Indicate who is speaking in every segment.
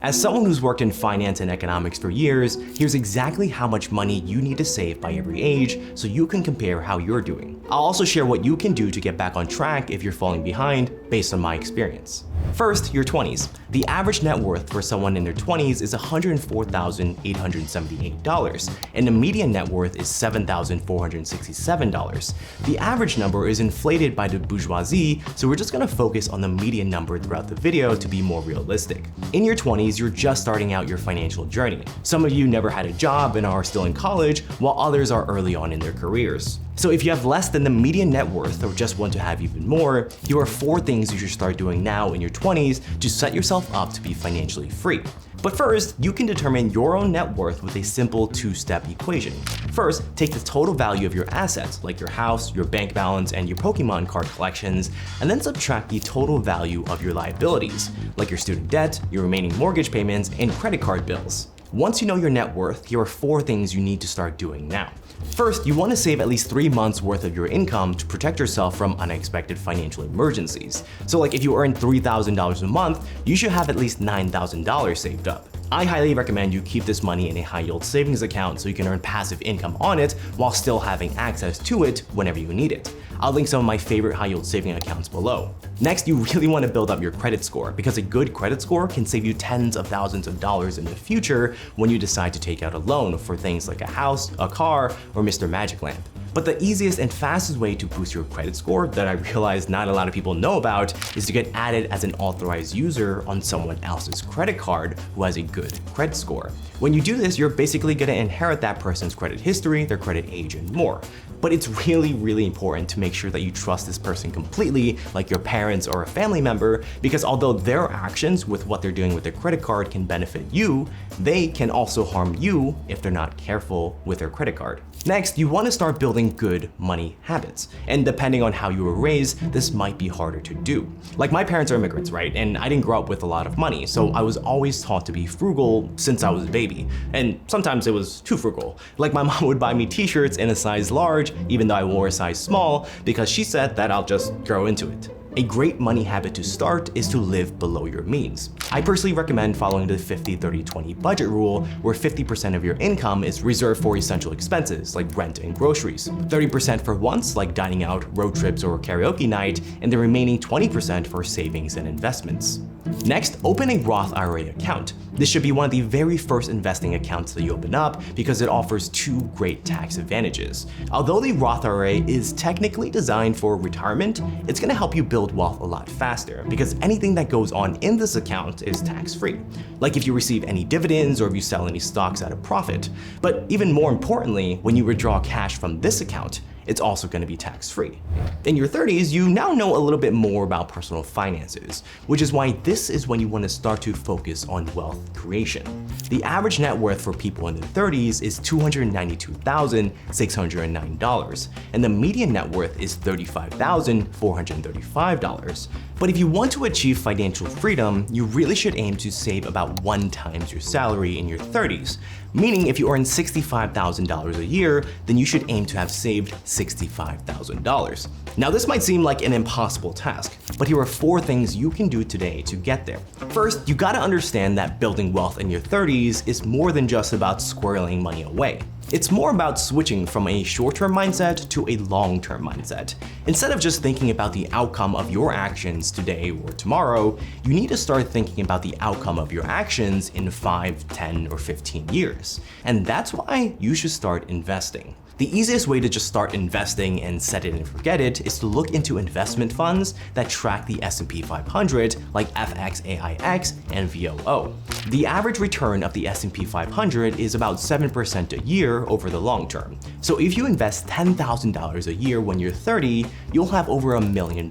Speaker 1: As someone who's worked in finance and economics for years, here's exactly how much money you need to save by every age so you can compare how you're doing. I'll also share what you can do to get back on track if you're falling behind based on my experience. First, your 20s. The average net worth for someone in their 20s is $104,878, and the median net worth is $7,467. The average number is inflated by the bourgeoisie, so we're just gonna focus on the median number throughout the video to be more realistic. In your 20s, you're just starting out your financial journey. Some of you never had a job and are still in college, while others are early on in their careers. So if you have less than the median net worth or just want to have even more, here are 4 things you should start doing now in your 20s to set yourself up to be financially free. But first, you can determine your own net worth with a simple 2-step equation. First, take the total value of your assets, like your house, your bank balance, and your Pokemon card collections, and then subtract the total value of your liabilities, like your student debt, your remaining mortgage payments, and credit card bills. Once you know your net worth, here are 4 things you need to start doing now. First, you want to save at least 3 months worth of your income to protect yourself from unexpected financial emergencies. So like if you earn $3,000 a month, you should have at least $9,000 saved up. I highly recommend you keep this money in a high-yield savings account so you can earn passive income on it while still having access to it whenever you need it. I'll link some of my favorite high-yield saving accounts below. Next, you really want to build up your credit score because a good credit score can save you tens of thousands of dollars in the future when you decide to take out a loan for things like a house, a car, or Mr. Magic Lamp. But the easiest and fastest way to boost your credit score that I realize not a lot of people know about is to get added as an authorized user on someone else's credit card who has a good credit score. When you do this, you're basically going to inherit that person's credit history, their credit age, and more. But it's really important to make sure that you trust this person completely, like your parents or a family member, because although their actions with what they're doing with their credit card can benefit you, they can also harm you if they're not careful with their credit card. Next, you want to start building good money habits. And depending on how you were raised, this might be harder to do. Like my parents are immigrants, right? And I didn't grow up with a lot of money, so I was always taught to be frugal since I was a baby. And sometimes it was too frugal. Like my mom would buy me t-shirts in a size large, even though I wore a size small, because she said that I'll just grow into it. A great money habit to start is to live below your means. I personally recommend following the 50-30-20 budget rule, where 50% of your income is reserved for essential expenses like rent and groceries, 30% for wants like dining out, road trips, or karaoke night, and the remaining 20% for savings and investments. Next, open a Roth IRA account. This should be one of the very first investing accounts that you open up because it offers 2 great tax advantages. Although the Roth IRA is technically designed for retirement, it's going to help you build wealth a lot faster because anything that goes on in this account is tax-free, like if you receive any dividends or if you sell any stocks at a profit. But even more importantly, when you withdraw cash from this account, it's also going to be tax-free. In your 30s, you now know a little bit more about personal finances, which is why this is when you want to start to focus on wealth creation. The average net worth for people in their 30s is $292,609, and the median net worth is $35,435. But if you want to achieve financial freedom, you really should aim to save about 1 times your salary in your 30s. Meaning if you earn $65,000 a year, then you should aim to have saved $65,000. Now this might seem like an impossible task, but here are 4 things you can do today to get there. First, you gotta understand that building wealth in your 30s is more than just about squirreling money away. It's more about switching from a short-term mindset to a long-term mindset. Instead of just thinking about the outcome of your actions today or tomorrow, you need to start thinking about the outcome of your actions in 5, 10, or 15 years. And that's why you should start investing. The easiest way to just start investing and set it and forget it is to look into investment funds that track the S&P 500 like FXAIX and VOO. The average return of the S&P 500 is about 7% a year over the long term. So if you invest $10,000 a year when you're 30, you'll have over $1 million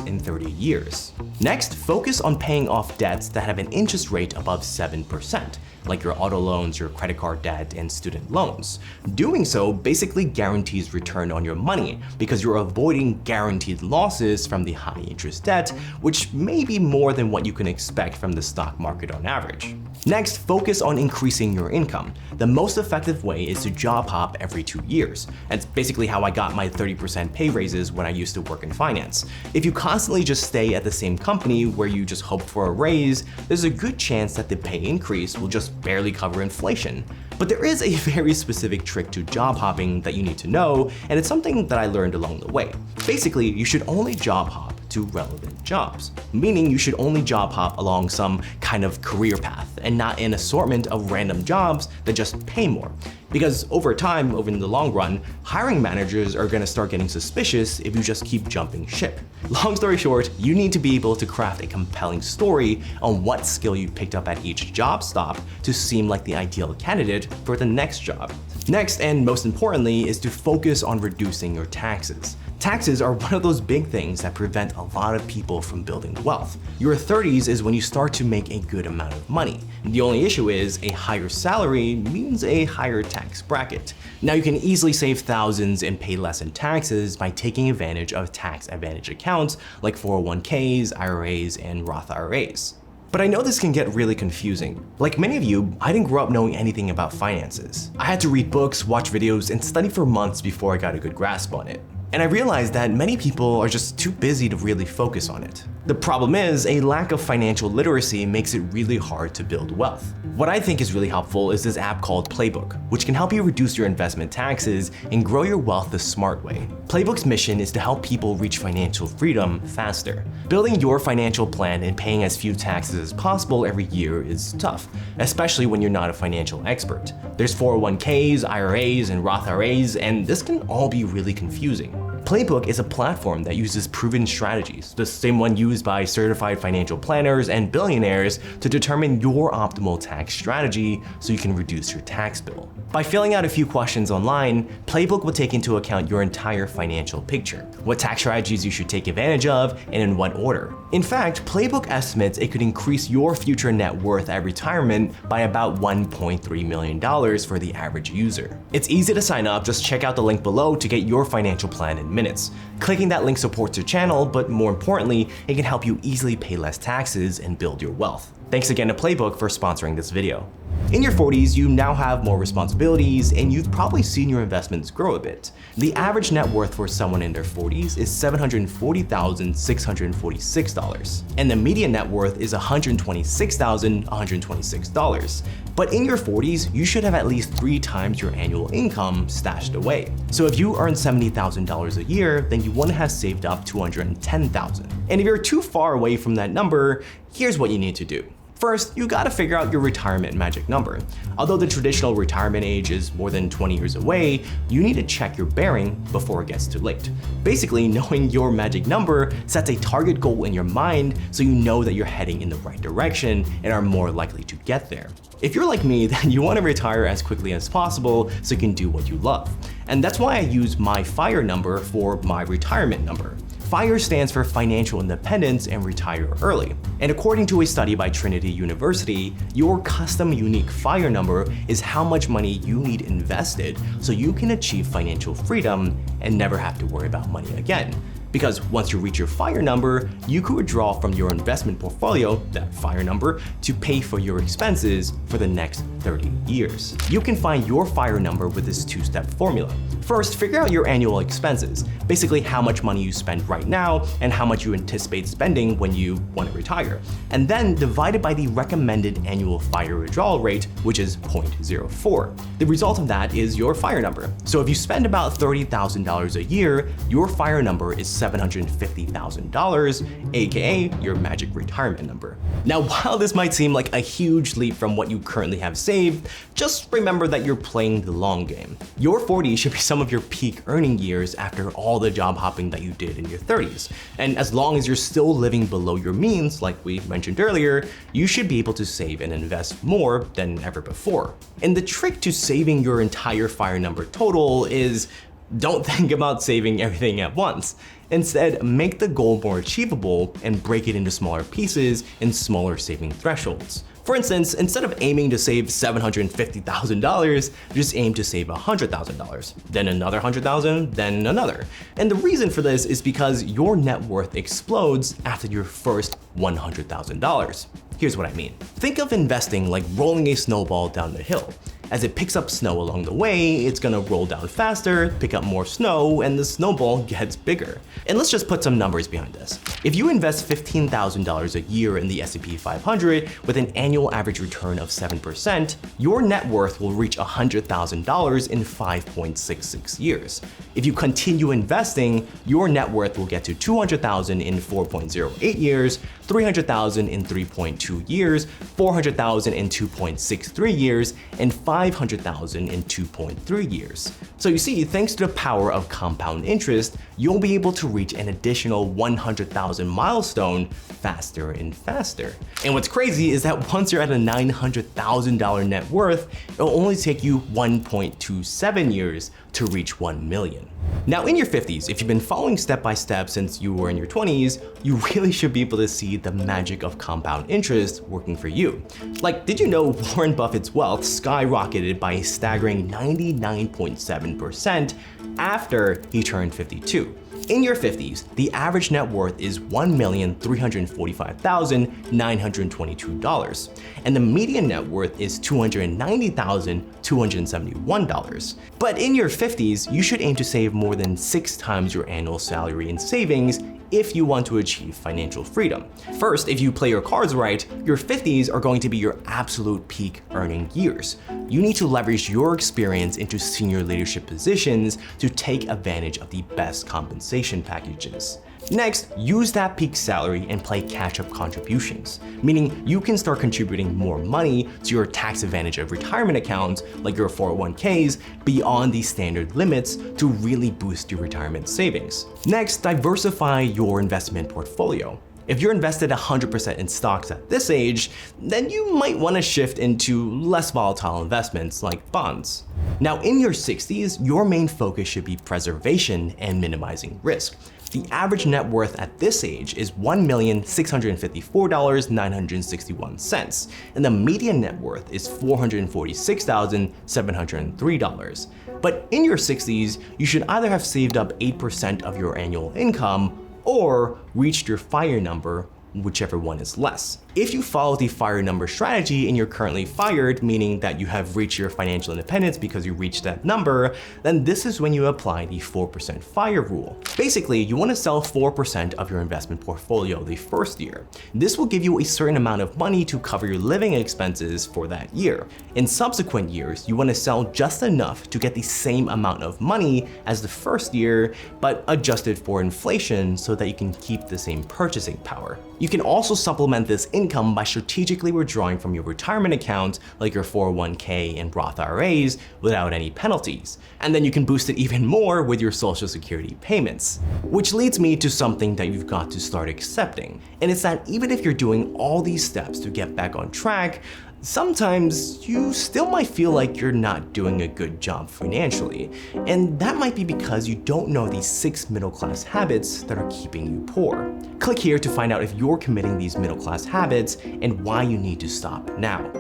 Speaker 1: in 30 years. Next, focus on paying off debts that have an interest rate above 7%. Like your auto loans, your credit card debt, and student loans. Doing so basically guarantees return on your money because you're avoiding guaranteed losses from the high interest debt, which may be more than what you can expect from the stock market on average. average. Next, focus on increasing your income. The most effective way is to job hop every 2 years. That's basically how I got my 30% pay raises when I used to work in finance. If you constantly just stay at the same company where you just hope for a raise, there's a good chance that the pay increase will just barely cover inflation. But there is a very specific trick to job hopping that you need to know, and it's something that I learned along the way. Basically, you should only job hop to relevant jobs, meaning you should only job hop along some kind of career path and not an assortment of random jobs that just pay more. Because over time, over in the long run, hiring managers are gonna start getting suspicious if you just keep jumping ship. Long story short, you need to be able to craft a compelling story on what skill you picked up at each job stop to seem like the ideal candidate for the next job. Next, and most importantly, is to focus on reducing your taxes. Taxes are one of those big things that prevent a lot of people from building wealth. Your 30s is when you start to make a good amount of money. The only issue is a higher salary means a higher tax bracket. Now you can easily save thousands and pay less in taxes by taking advantage of tax advantage accounts like 401ks, IRAs, and Roth IRAs. But I know this can get really confusing. Like many of you, I didn't grow up knowing anything about finances. I had to read books, watch videos, and study for months before I got a good grasp on it. And I realized that many people are just too busy to really focus on it. The problem is, a lack of financial literacy makes it really hard to build wealth. What I think is really helpful is this app called Playbook, which can help you reduce your investment taxes and grow your wealth the smart way. Playbook's mission is to help people reach financial freedom faster. Building your financial plan and paying as few taxes as possible every year is tough, especially when you're not a financial expert. There's 401ks, IRAs, and Roth IRAs, and this can all be really confusing. Playbook is a platform that uses proven strategies, the same one used by certified financial planners and billionaires, to determine your optimal tax strategy so you can reduce your tax bill. By filling out a few questions online, Playbook will take into account your entire financial picture, what tax strategies you should take advantage of, and in what order. In fact, Playbook estimates it could increase your future net worth at retirement by about $1.3 million for the average user. It's easy to sign up, just check out the link below to get your financial plan in minutes. Clicking that link supports your channel, but more importantly, it can help you easily pay less taxes and build your wealth. Thanks again to Playbook for sponsoring this video. In your 40s, you now have more responsibilities, and you've probably seen your investments grow a bit. The average net worth for someone in their 40s is $740,646, and the median net worth is $126,126. But in your 40s, you should have at least 3 times your annual income stashed away. So if you earn $70,000 a year, then you want to have saved up $210,000. And if you're too far away from that number, here's what you need to do. First, you gotta figure out your retirement magic number. Although the traditional retirement age is more than 20 years away, you need to check your bearing before it gets too late. Basically, knowing your magic number sets a target goal in your mind so you know that you're heading in the right direction and are more likely to get there. If you're like me, then you want to retire as quickly as possible so you can do what you love. And that's why I use my FIRE number for my retirement number. FIRE stands for Financial Independence and Retire Early. And according to a study by Trinity University, your custom unique FIRE number is how much money you need invested so you can achieve financial freedom and never have to worry about money again. Because once you reach your FIRE number, you could withdraw from your investment portfolio, that FIRE number, to pay for your expenses for the next 30 years. You can find your FIRE number with this 2-step formula. First, figure out your annual expenses, basically how much money you spend right now and how much you anticipate spending when you want to retire. And then divide it by the recommended annual FIRE withdrawal rate, which is 0.04. The result of that is your FIRE number. So if you spend about $30,000 a year, your FIRE number is $750,000, aka your magic retirement number. Now, while this might seem like a huge leap from what you currently have saved, just remember that you're playing the long game. Your 40s should be some of your peak earning years after all the job hopping that you did in your 30s. And as long as you're still living below your means, like we mentioned earlier, you should be able to save and invest more than ever before. And the trick to saving your entire FIRE number total is don't think about saving everything at once. Instead, make the goal more achievable and break it into smaller pieces and smaller saving thresholds. For instance, instead of aiming to save $750,000, just aim to save $100,000, then another $100,000, then another. And the reason for this is because your net worth explodes after your first $100,000. Here's what I mean. Think of investing like rolling a snowball down the hill. As it picks up snow along the way, it's gonna roll down faster, pick up more snow, and the snowball gets bigger. And let's just put some numbers behind this. If you invest $15,000 a year in the S&P 500 with an annual average return of 7%, your net worth will reach $100,000 in 5.66 years. If you continue investing, your net worth will get to $200,000 in 4.08 years, $300,000 in 3.2 years, $400,000 in 2.63 years, and $500,000 in 2.3 years. So you see, thanks to the power of compound interest, you'll be able to reach an additional 100,000 milestone faster and faster. And what's crazy is that once you're at a $900,000 net worth, it'll only take you 1.27 years to reach 1 million. Now in your 50s, if you've been following step by step since you were in your 20s, you really should be able to see the magic of compound interest working for you. Like, did you know Warren Buffett's wealth skyrocketed by a staggering 99.7% after he turned 52? In your 50s, the average net worth is $1,345,922, and the median net worth is $290,271. But in your 50s, you should aim to save more than 6 times your annual salary in savings if you want to achieve financial freedom. First, if you play your cards right, your 50s are going to be your absolute peak earning years. You need to leverage your experience into senior leadership positions to take advantage of the best compensation packages. Next, use that peak salary and play catch-up contributions, meaning you can start contributing more money to your tax advantage of retirement accounts like your 401ks beyond the standard limits to really boost your retirement savings. Next, diversify your investment portfolio. If you're invested 100% in stocks at this age, then you might want to shift into less volatile investments like bonds. Now in your 60s, your main focus should be preservation and minimizing risk. The average net worth at this age is $1,654,961, and the median net worth is $446,703. But in your 60s, you should either have saved up 8% of your annual income or reached your FIRE number, whichever one is less. If you follow the FIRE number strategy and you're currently fired, meaning that you have reached your financial independence because you reached that number, then this is when you apply the 4% FIRE rule. Basically, you want to sell 4% of your investment portfolio the first year. This will give you a certain amount of money to cover your living expenses for that year. In subsequent years, you want to sell just enough to get the same amount of money as the first year, but adjusted for inflation so that you can keep the same purchasing power. You can also supplement this income by strategically withdrawing from your retirement account like your 401k and Roth IRAs without any penalties. And then you can boost it even more with your Social Security payments. Which leads me to something that you've got to start accepting. And it's that even if you're doing all these steps to get back on track, sometimes you still might feel like you're not doing a good job financially. And that might be because you don't know these 6 middle-class habits that are keeping you poor. Click here to find out if you're committing these middle-class habits and why you need to stop now.